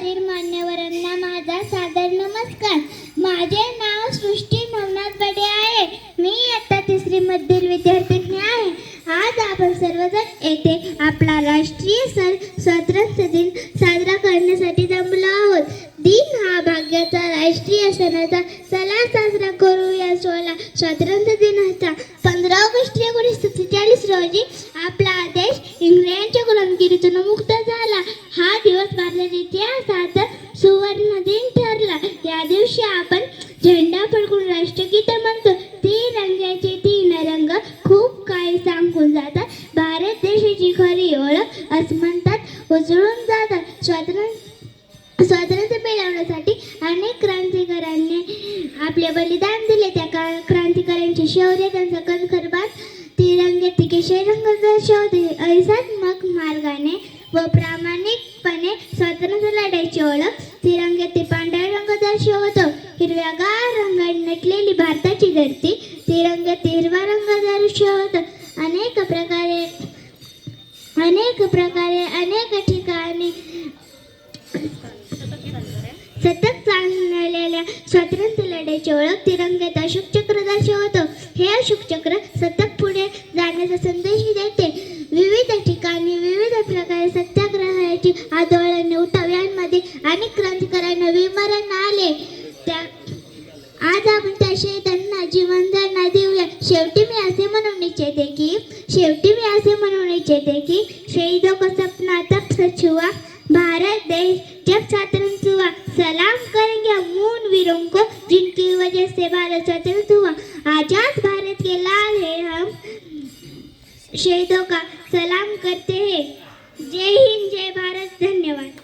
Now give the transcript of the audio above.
मंचावरील मान्यवरांना माझा सादर नमस्कार. माझे नाव सृष्टी नवनाथ बडे आहे. मी इयत्ता 3री मधील विद्यार्थिनी आहे. आज आपण सर्वजण येथे आपला राष्ट्रीय सण स्वातंत्र्य दिन साजरा करण्यासाठी जमलो आहोत. दिन हा भाग्याचा राष्ट्रीय सणाचा. चला साजरा करूया सोहळा स्वातंत्र्य दिनाचा. 15 ऑगस्ट 1947 रोजी आपला देश इंग्रजांच्या गुलामगिरीतून मुक्त झाला. हा दिवस भारताच्या इतिहासात सुवर्ण दिन ठरला. या दिवशी आपण झेंडा फडकून राष्ट्रगीत म्हणतो. तिरंग्याचे 3 रंग खूप काही सांगून जातात. भारत देशाची खरी ओळख असं म्हणतात उजळून जातात. स्वातंत्र्य मिळवण्यासाठी अनेक क्रांतिकारकांनी आपले बलिदान दिले. त्या क्रांतिकारकांचे शौर्य, त्यांचा कणखरबाज तिरंगे केशरी रंग दर्शवते. अहिंसात्मक मार्गाने व प्रामाणिकपणे स्वातंत्र्य लढ्याची ओळख तिरंग्यातील पांढरा रंग दर्शवतो. हिरव्यागार रंगाने नटलेली भारताची धरती तिरंग्यातील हिरवा रंग दर्शवतो. अनेक प्रकारे अनेक ठिकाणी सतत चाललेल्या स्वातंत्र्य लढ्याची ओळख तिरंग्यात अशोक चक्र दर्शवतो. हे अशोक चक्र सतत पुढे जाण्याचा संदेश देते. विविध ठिकाणी विविध प्रकारे सत्याग्रहाची आंदोलने, उठाव यांमध्ये अनेक क्रांतिकारकांना वीरमरण आले. आज आपण त्या शहीदांना जीवनदान देऊया. शेवटी मी असे म्हणून इच्छिते की शहीदों का सपना तब सच हुआ, भारत देश जब स्वतंत्र हुआ. सलाम करेंगे हम उन वीरों को जिनकी वजह से भारत स्वतंत्र हुआ. आजाद भारत के लाल है, हम शहीदों का सलाम करते हैं. जय हिंद, जय भारत. धन्यवाद.